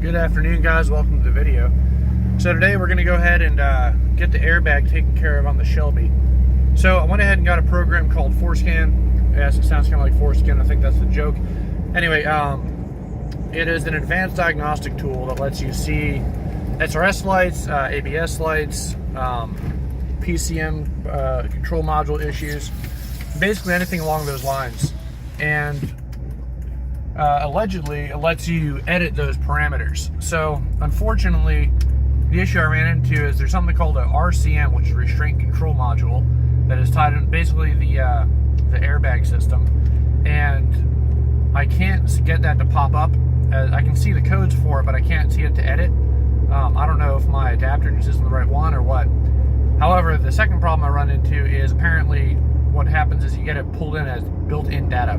Good afternoon, guys. Welcome to the video. So today we're going to go ahead and get the airbag taken care of on the Shelby. So I went ahead and got a program called Forescan. Yes, it sounds kind of like foreskin. I think that's the joke. Anyway, it is an advanced diagnostic tool that lets you see SRS lights, ABS lights, PCM control module issues, basically anything along those lines. And allegedly, it lets you edit those parameters. So, unfortunately, the issue I ran into is there's something called a RCM, which is a restraint control module, that is tied in basically the airbag system, and I can't get that to pop up. I can see the codes for it, but I can't see it to edit. I don't know if my adapter just isn't the right one or what. However, the second problem I run into is apparently what happens is you get it pulled in as built-in data,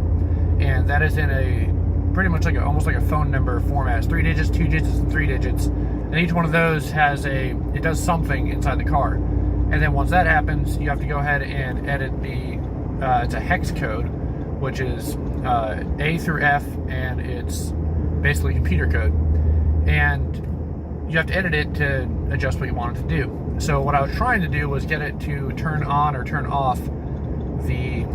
and that is in a pretty much like almost like a phone number format. It's 3 digits, 2 digits, and 3 digits, and each one of those has it does something inside the car. And then once that happens, you have to go ahead and edit the it's a hex code, which is A through F, and it's basically computer code, and you have to edit it to adjust what you want it to do. So what I was trying to do was get it to turn on or turn off the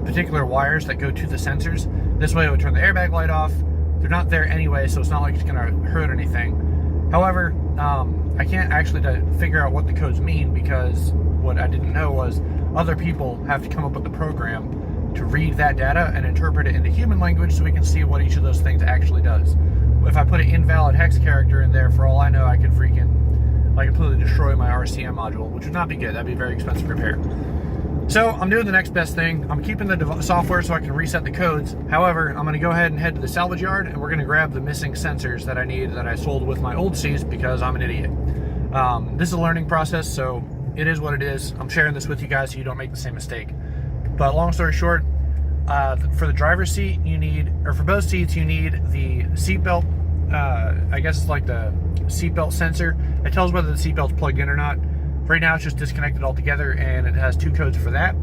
particular wires that go to the sensors. This way it would turn the airbag light off. They're not there anyway, so it's not like it's gonna hurt anything. However, I can't actually figure out what the codes mean, because what I didn't know was other people have to come up with the program to read that data and interpret it into human language so we can see what each of those things actually does. If I put an invalid hex character in there, for all I know, I could completely destroy my RCM module, which would not be good. That'd be a very expensive repair. So I'm doing the next best thing. I'm keeping the software so I can reset the codes. However, I'm going to go ahead and head to the salvage yard, and we're going to grab the missing sensors that I need that I sold with my old seats because I'm an idiot. This is a learning process, so it is what it is. I'm sharing this with you guys so you don't make the same mistake. But long story short, for the driver's seat, for both seats, you need the seatbelt. I guess it's like the seatbelt sensor. It tells whether the seatbelt's plugged in or not. Right now it's just disconnected altogether, and it has 2 codes for that.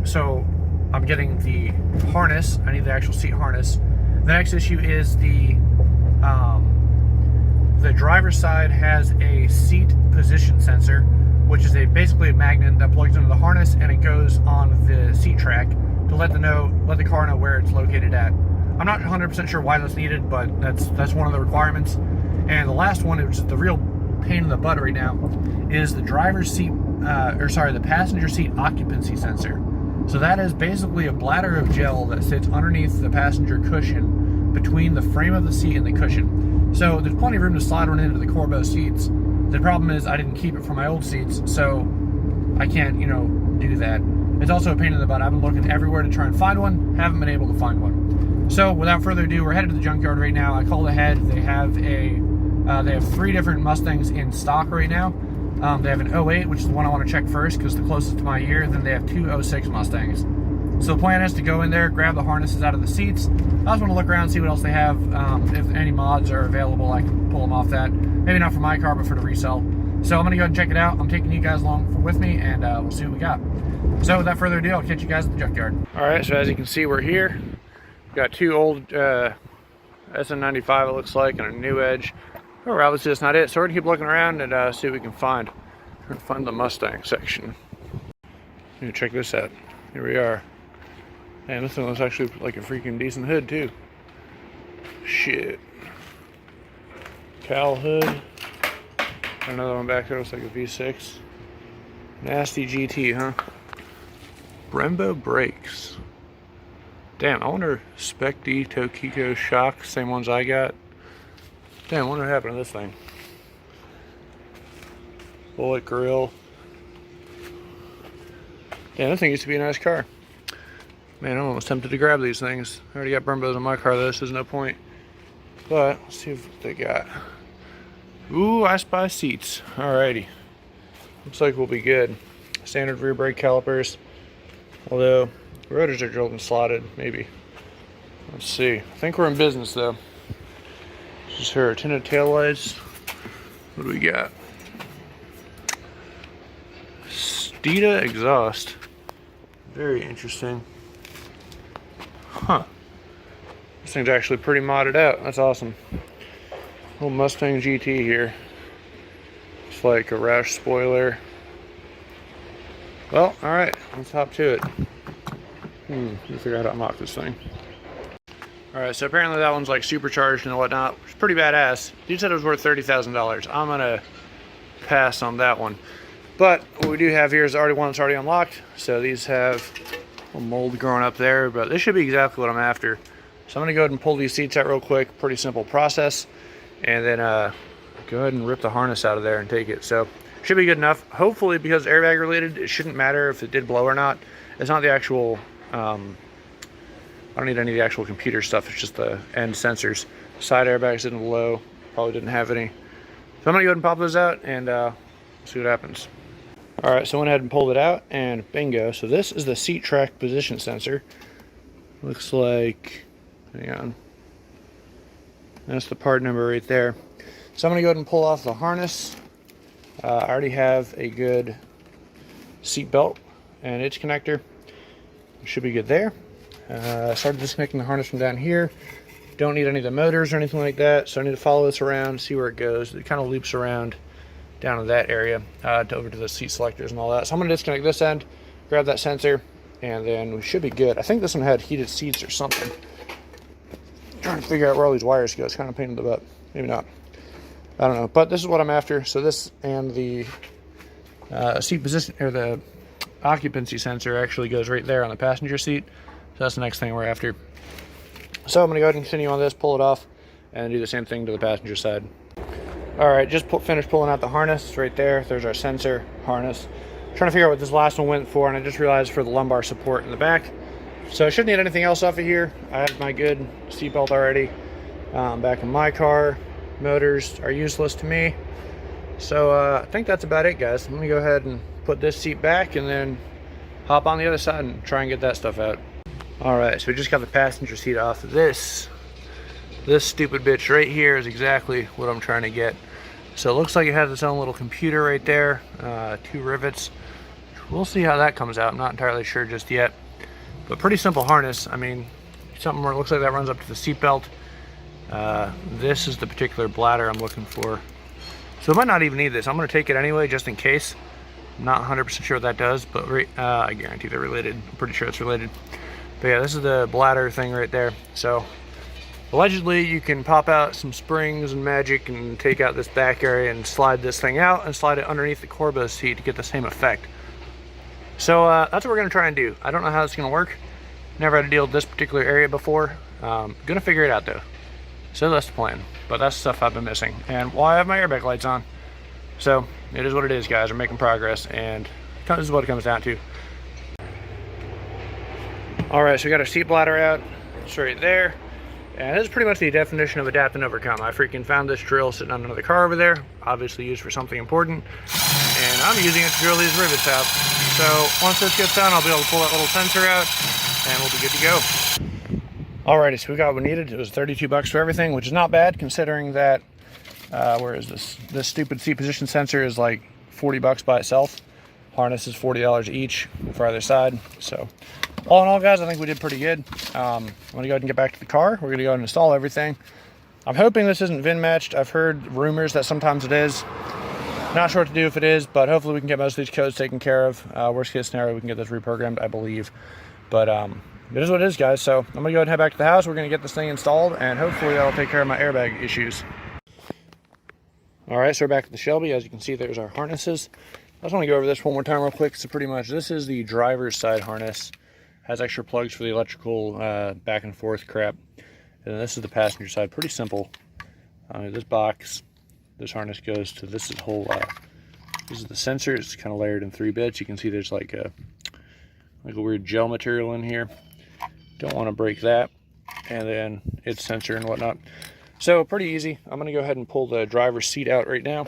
So I'm getting the harness. I need the actual seat harness. The next issue is the driver's side has a seat position sensor, which is basically a magnet that plugs into the harness, and it goes on the seat track to let the car know where it's located at. I'm not 100% sure why that's needed, but that's one of the requirements. And the last one, which is the real pain in the butt right now, is the the passenger seat occupancy sensor. So that is basically a bladder of gel that sits underneath the passenger cushion between the frame of the seat and the cushion. So there's plenty of room to slide one into the Coubeau seats. The problem is I didn't keep it for my old seats, so I can't, do that. It's also a pain in the butt. I've been looking everywhere to try and find one, haven't been able to find one. So without further ado, we're headed to the junkyard right now. I called ahead. They have 3 different Mustangs in stock right now. They have an 08, which is the one I want to check first because it's the closest to my year. Then they have 2 06 Mustangs. So the plan is to go in there, grab the harnesses out of the seats. I just want to look around and see what else they have. If any mods are available, I can pull them off that. Maybe not for my car, but for the resell. So I'm going to go ahead and check it out. I'm taking you guys along with me, and we'll see what we got. So without further ado, I'll catch you guys at the junkyard. Alright, so as you can see, we're here. We've got 2 old SN95, it looks like, and a new Edge. Oh, obviously that's not it, so we're going to keep looking around and see what we can find. We're going to find the Mustang section. Check this out. Here we are. Man, this thing looks actually like a freaking decent hood, too. Shit. Cowl hood. Another one back there looks like a V6. Nasty GT, huh? Brembo brakes. Damn, I wonder Spec D Tokiko shocks, same ones I got. Damn, I wonder what happened to this thing. Bullet grill. Damn, this thing used to be a nice car. Man, I'm almost tempted to grab these things. I already got Brembos in my car, though, so there's no point. But, let's see what they got. Ooh, I spy seats. Alrighty. Looks like we'll be good. Standard rear brake calipers. Although, the rotors are drilled and slotted, maybe. Let's see. I think we're in business, though. This is her tinted taillights. What do we got? Steeda exhaust. Very interesting. Huh. This thing's actually pretty modded out. That's awesome. Little Mustang GT here. It's like a rash spoiler. Well, alright, let's hop to it. Let's figure out how to unlock this thing. Alright, so apparently that one's like supercharged and whatnot. It's pretty badass. Dude said it was worth $30,000. I'm gonna pass on that one. But what we do have here is already one that's already unlocked. So these have a mold growing up there, but this should be exactly what I'm after. So I'm gonna go ahead and pull these seats out real quick. Pretty simple process. And then go ahead and rip the harness out of there and take it. So should be good enough. Hopefully, because airbag related, it shouldn't matter if it did blow or not. It's not the actual, I don't need any of the actual computer stuff. It's just the end sensors. Side airbags didn't blow. Probably didn't have any. So I'm gonna go ahead and pop those out and see what happens. All right, so I went ahead and pulled it out and bingo. So this is the seat track position sensor. Looks like, hang on. That's the part number right there. So I'm gonna go ahead and pull off the harness. I already have a good seat belt and its connector. It should be good there. Started disconnecting the harness from down here. Don't need any of the motors or anything like that, so I need to follow this around, see where it goes. It kind of loops around down to that area, over to the seat selectors and all that. So I'm gonna disconnect this end, grab that sensor, and then we should be good. I think this one had heated seats or something. Trying to figure out where all these wires go. It's kind of a pain in the butt. Maybe not. I don't know. But this is what I'm after. So this and the seat position, or the occupancy sensor, actually goes right there on the passenger seat. So that's the next thing we're after. So I'm going to go ahead and continue on this, pull it off, and do the same thing to the passenger side. Alright, just finished pulling out the harness. It's right there. There's our sensor harness. Trying to figure out what this last one went for, and I just realized for the lumbar support in the back. So I shouldn't need anything else off of here. I have my good seatbelt already back in my car. Motors are useless to me. So I think that's about it, guys. Let me go ahead and put this seat back and then hop on the other side and try and get that stuff out. Alright, so we just got the passenger seat off. This stupid bitch right here is exactly what I'm trying to get. So it looks like it has its own little computer right there. 2 rivets. We'll see how that comes out. I'm not entirely sure just yet. But pretty simple harness. I mean, something where it looks like that runs up to the seat belt. This is the particular bladder I'm looking for. So I might not even need this. I'm going to take it anyway, just in case. I'm not 100% sure what that does, but I guarantee they're related. I'm pretty sure it's related. But yeah, this is the bladder thing right there. So allegedly, you can pop out some springs and magic and take out this back area and slide this thing out and slide it underneath the Coubeau seat to get the same effect. So that's what we're going to try and do. I don't know how it's going to work. Never had to deal with this particular area before. Gonna figure it out though. So that's the plan. But that's the stuff I've been missing. And I have my airbag lights on. So it is what it is, guys. We're making progress, and this is what it comes down to. Alright, so we got our seat bladder out. It's right there. And this is pretty much the definition of adapt and overcome. I freaking found this drill sitting on another car over there, obviously used for something important, and I'm using it to drill these rivets out. So once this gets done, I'll be able to pull that little sensor out, and we'll be good to go. Alrighty, so we got what we needed. It was 32 bucks for everything, which is not bad considering that, where is this? This stupid seat position sensor is like 40 bucks by itself. Harness is $40 each for either side. So all in all, guys, I think we did pretty good. I'm gonna go ahead and get back to the car. We're gonna go and install everything. I'm hoping this isn't VIN matched. I've heard rumors that sometimes it is. Not sure what to do if it is, but hopefully we can get most of these codes taken care of. Worst case scenario, we can get this reprogrammed, I believe. But it is what it is, guys. So I'm gonna go ahead and head back to the house. We're gonna get this thing installed, and hopefully that'll take care of my airbag issues. All right, so we're back at the Shelby. As you can see, there's our harnesses. I just want to go over this one more time real quick. So pretty much this is the driver's side harness. Has extra plugs for the electrical back and forth crap. And then this is the passenger side. Pretty simple. This box, this harness goes to this whole. This is the sensor. It's kind of layered in 3 bits. You can see there's like a weird gel material in here. Don't want to break that. And then its sensor and whatnot. So pretty easy. I'm gonna go ahead and pull the driver's seat out right now.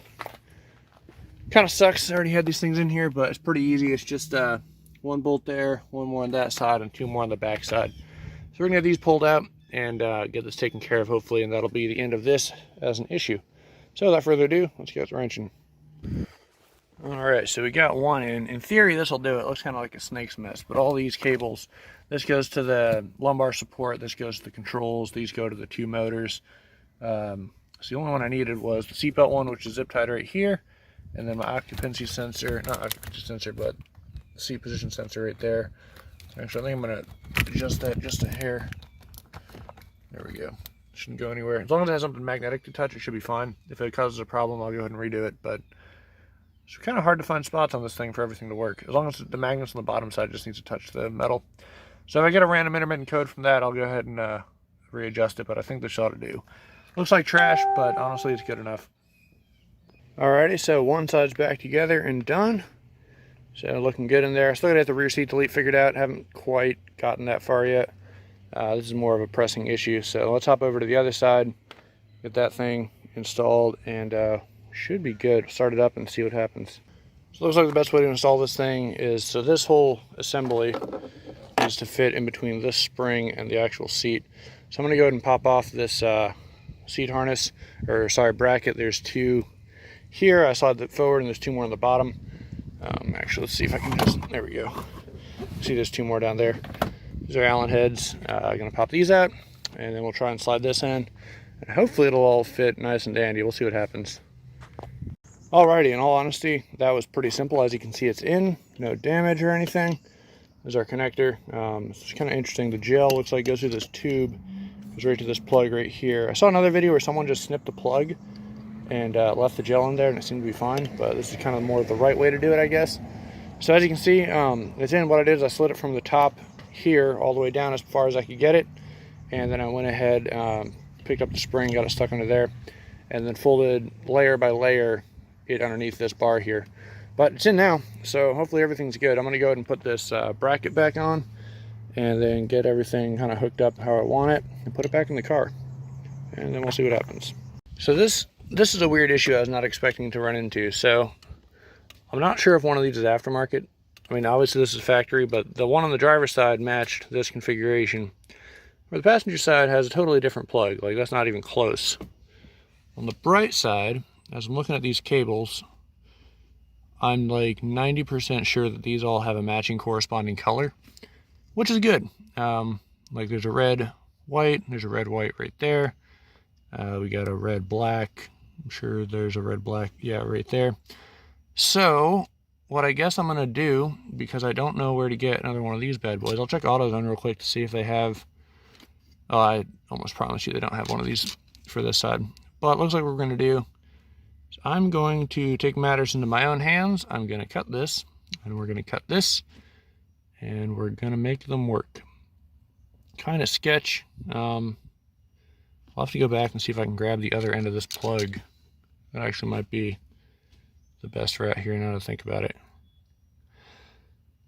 Kind of sucks. I already had these things in here, but it's pretty easy. It's just 1 bolt there, 1 more on that side, and 2 more on the back side. So we're gonna have these pulled out and get this taken care of, hopefully, and that'll be the end of this as an issue. So without further ado, let's get wrenching. Alright, so we got one in theory this will do it. It looks kind of like a snake's mess, but all these cables, this goes to the lumbar support, this goes to the controls, these go to the two motors. So the only one I needed was the seatbelt one, which is zip tied right here, and then my occupancy sensor, not occupancy sensor, but the seat position sensor right there. Actually, I think I'm going to adjust that just a hair. There we go. Shouldn't go anywhere. As long as it has something magnetic to touch, it should be fine. If it causes a problem, I'll go ahead and redo it, but it's kind of hard to find spots on this thing for everything to work. As long as the magnets on the bottom side just needs to touch the metal. So if I get a random intermittent code from that, I'll go ahead and readjust it, but I think this ought to do. Looks like trash, but honestly it's good enough. Alrighty, so one side's back together and done. So looking good in there. I still gotta get the rear seat delete figured out. Haven't quite gotten that far yet. This is more of a pressing issue. So let's hop over to the other side, get that thing installed, and should be good. Start it up and see what happens. So it looks like the best way to install this thing is, so this whole assembly is to fit in between this spring and the actual seat. So I'm going to go ahead and pop off this seat harness, or sorry, bracket. There's two here. I slide it forward and there's two more on the bottom. Actually, let's see if I can just, there we go. See, there's two more down there. These are Allen heads. I'm going to pop these out, and then we'll try and slide this in. And hopefully it'll all fit nice and dandy. We'll see what happens. Alrighty, in all honesty, that was pretty simple. As you can see, it's in, no damage or anything. There's our connector. It's kind of interesting. The gel looks like it goes through this tube, goes right to this plug right here. I saw another video where someone just snipped the plug and left the gel in there, and it seemed to be fine, but this is kind of more the right way to do it, I guess. So as you can see, it's in. What I did is I slid it from the top here all the way down as far as I could get it, and then I went ahead, picked up the spring, got it stuck under there, and then folded layer by layer it underneath this bar here. But it's in now, so hopefully everything's good. I'm going to go ahead and put this bracket back on, and then get everything kind of hooked up how I want it, and put it back in the car, and then we'll see what happens. So this is a weird issue I was not expecting to run into. So I'm not sure if one of these is aftermarket. I mean, obviously this is factory, but the one on the driver's side matched this configuration, where the passenger side has a totally different plug. Like, that's not even close. On the bright side, as I'm looking at these cables, I'm like 90% sure that these all have a matching corresponding color, which is good. Like, there's a red, white, there's a red, white right there. We got a red, black. I'm sure there's a red, black, yeah, right there. So what I guess I'm gonna do, because I don't know where to get another one of these bad boys, I'll check AutoZone real quick to see if they have, oh, I almost promise you they don't have one of these for this side. But it looks like what we're gonna do, so I'm going to take matters into my own hands. I'm going to cut this, and we're going to cut this, and we're going to make them work. Kind of sketch. I'll have to go back and see if I can grab the other end of this plug. That actually might be the best route here now to think about it.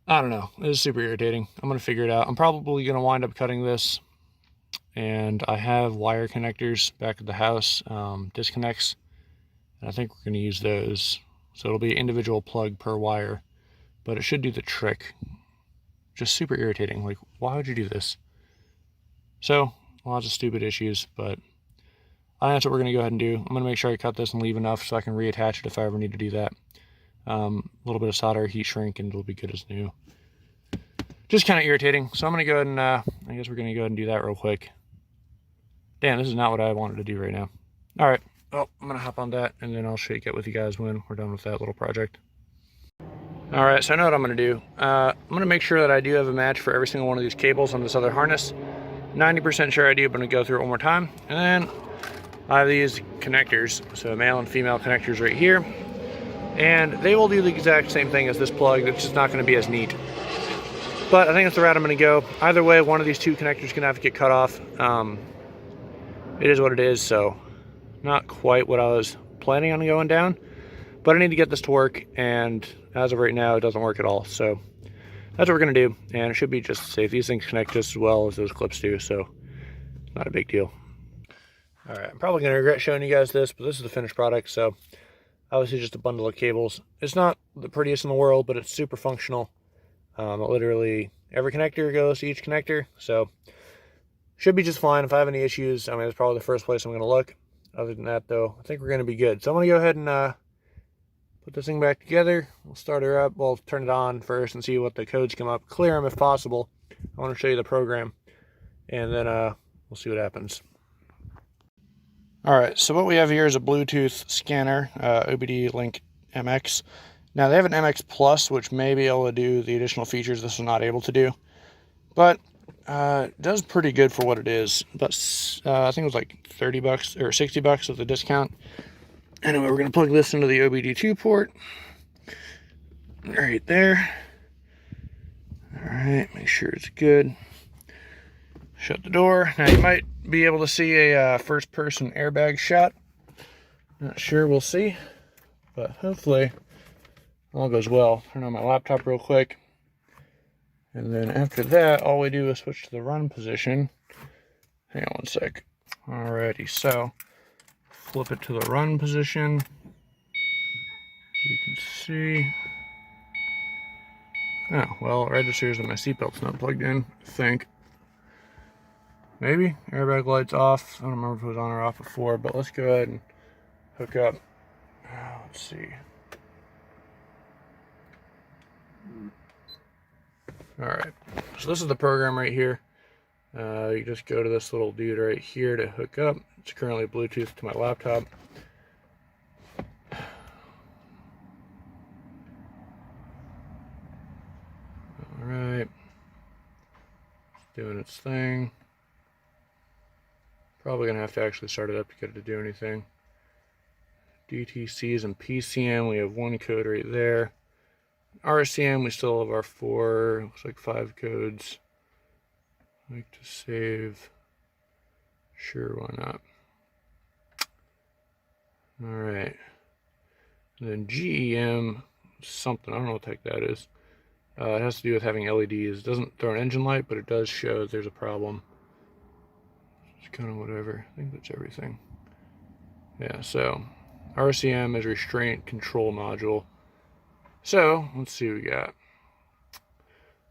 I don't know. It is super irritating. I'm going to figure it out. I'm probably going to wind up cutting this, and I have wire connectors back at the house, disconnects. I think we're going to use those. So it'll be an individual plug per wire, but it should do the trick. Just super irritating. Like, why would you do this? So, lots of stupid issues, but I think that's what we're going to go ahead and do. I'm going to make sure I cut this and leave enough so I can reattach it if I ever need to do that. A little bit of solder, heat shrink, and it'll be good as new. Just kind of irritating. So I'm going to go ahead and, I guess we're going to go ahead and do that real quick. Damn, this is not what I wanted to do right now. All right. Well, I'm going to hop on that, and then I'll shake it with you guys when we're done with that little project. Alright, so I know what I'm going to do. I'm going to make sure that I do have a match for every single one of these cables on this other harness. 90% sure I do, but I'm going to go through it one more time. And then I have these connectors, so male and female connectors right here. And they will do the exact same thing as this plug, it's just not going to be as neat. But I think that's the route I'm going to go. Either way, one of these two connectors is going to have to get cut off. It is what it is, so not quite what I was planning on going down, but I need to get this to work, and as of right now it doesn't work at all. So that's what we're going to do, and it should be just safe. These things connect just as well as those clips do, so not a big deal. Alright, I'm probably going to regret showing you guys this, but this is the finished product. So obviously just a bundle of cables. It's not the prettiest in the world, but it's super functional. Literally every connector goes to each connector, so should be just fine. If I have any issues, I mean, it's probably the first place I'm going to look. Other than that, though, I think we're going to be good. So I'm going to go ahead and put this thing back together. We'll start her up. We'll turn it on first and see what the codes come up. Clear them if possible. I want to show you the program, and then we'll see what happens. Alright, so what we have here is a Bluetooth scanner, OBD Link MX. Now they have an MX Plus, which may be able to do the additional features this is not able to do. But it does pretty good for what it is. But I think it was like 30 bucks or 60 bucks with the discount. Anyway, we're going to plug this into the OBD2 port. Right there. Alright, make sure it's good. Shut the door. Now you might be able to see a first-person airbag shot. Not sure, we'll see. But hopefully all goes well. Turn on my laptop real quick. And then after that, all we do is switch to the run position. Hang on one sec. Alrighty, so flip it to the run position. As you can see. Oh, well, it registers that my seatbelt's not plugged in, I think. Maybe. Airbag light's off. I don't remember if it was on or off before, but let's go ahead and hook up. Let's see. Alright, so this is the program right here. You just go to this little dude right here to hook up. It's currently Bluetooth to my laptop. Alright. It's doing its thing. Probably going to have to actually start it up to get it to do anything. DTCs and PCM, we have one code right there. RCM, we still have our 4, looks like 5 codes. Like to save. Sure, why not? Alright. Then GEM, something, I don't know what the heck that is. It has to do with having LEDs. It doesn't throw an engine light, but it does show that there's a problem. It's kind of whatever. I think that's everything. Yeah, so RCM is restraint control module. So, let's see what we got.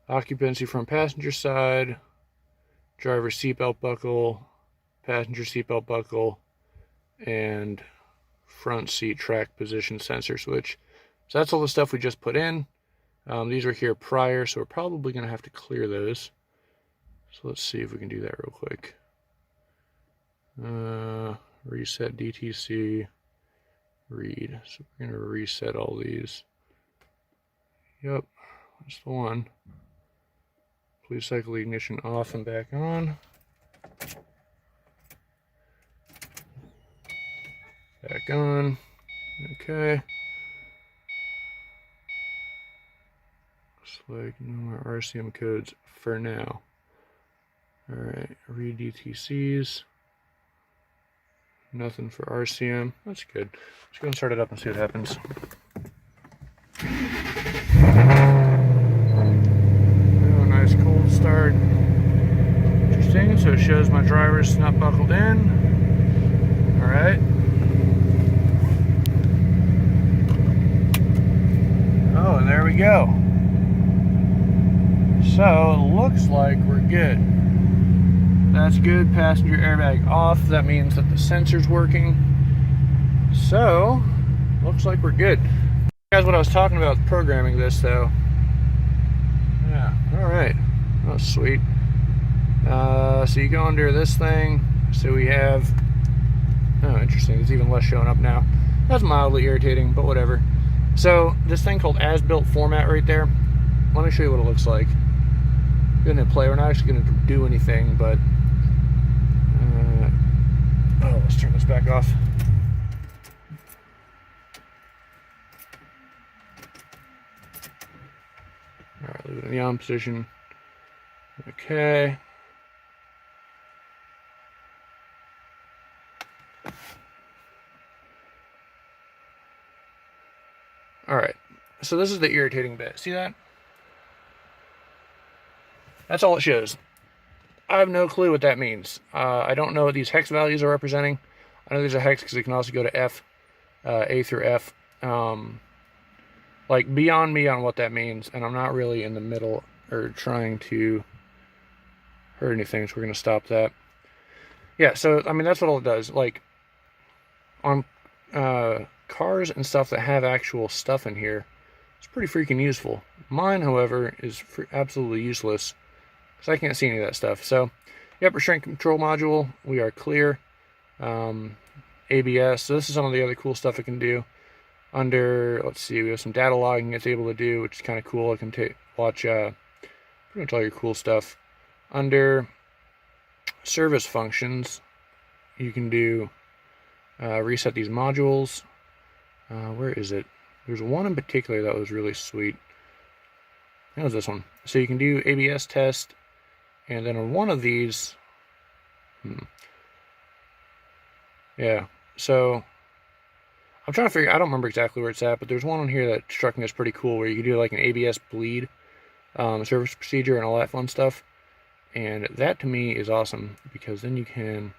Occupancy from passenger side, driver seatbelt buckle, passenger seatbelt buckle, and front seat track position sensor switch. So that's all the stuff we just put in. These were here prior, so we're probably going to have to clear those. So let's see if we can do that real quick. Reset DTC, read. So we're going to reset all these. Yep, that's the one. Please cycle the ignition off and back on. Back on. Okay. Looks like no more RCM codes for now. Alright, read DTCs. Nothing for RCM. That's good. Let's go and start it up and see what happens. Oh, nice cold start. Interesting. So it shows my driver's not buckled in. Alright. Oh, and there we go. So it looks like we're good. That's good. Passenger airbag off. That means that the sensor's working. So, looks like we're good. Guys, what I was talking about programming this, though. Yeah, alright. That's sweet. So you go under this thing. So we have... Oh, interesting. There's even less showing up now. That's mildly irritating, but whatever. So, this thing called as-built format right there. Let me show you what it looks like. We're going to play. We're not actually going to do anything, but... oh, let's turn this back off. Alright, leave it in the on position. Okay. Alright, so this is the irritating bit. See that? That's all it shows. I have no clue what that means. I don't know what these hex values are representing. I know there's a hex because it can also go to F, A through F. Like, beyond me on what that means, and I'm not really in the middle or trying to hurt anything, so we're going to stop that. Yeah, so, I mean, that's what all it does. Like, on cars and stuff that have actual stuff in here, it's pretty freaking useful. Mine, however, is absolutely useless because I can't see any of that stuff. So, yep, restraint control module, we are clear. ABS, so this is some of the other cool stuff it can do. Under, let's see, we have some data logging it's able to do, which is kind of cool. It can watch pretty much all your cool stuff. Under service functions, you can do reset these modules. Where is it? There's one in particular that was really sweet. That was this one. So you can do ABS test, and then on one of these, yeah, so I'm trying to figure, I don't remember exactly where it's at, but there's one on here that struck me as pretty cool where you can do like an ABS bleed service procedure and all that fun stuff. And that to me is awesome because then you can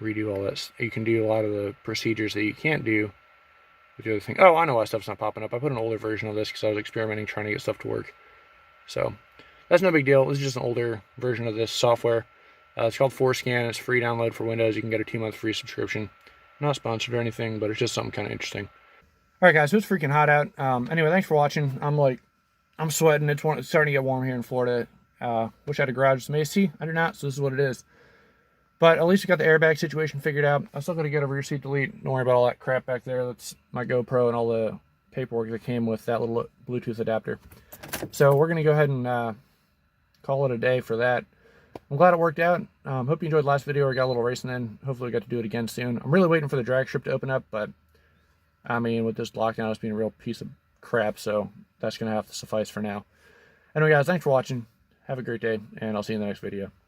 redo all this. You can do a lot of the procedures that you can't do with the other thing. Oh, I know why stuff's not popping up. I put an older version of this because I was experimenting trying to get stuff to work. So that's no big deal. This is just an older version of this software. It's called Forescan. It's a free download for Windows. You can get a 2-month free subscription. Not sponsored or anything, but it's just something kind of interesting. All right, guys, so it's freaking hot out. Anyway, thanks for watching. I'm sweating. It's starting to get warm here in Florida. Wish I had a garage with some AC. I do not, so this is what it is. But at least we got the airbag situation figured out. I'm still going to get a rear seat delete. Don't worry about all that crap back there. That's my GoPro and all the paperwork that came with that little Bluetooth adapter. So we're going to go ahead and call it a day for that. I'm glad it worked out. Hope you enjoyed the last video or got a little racing in. Hopefully we got to do it again soon. I'm really waiting for the drag strip to open up, but I mean, with this lockdown, it's being a real piece of crap, so that's going to have to suffice for now. Anyway, guys, thanks for watching. Have a great day, and I'll see you in the next video.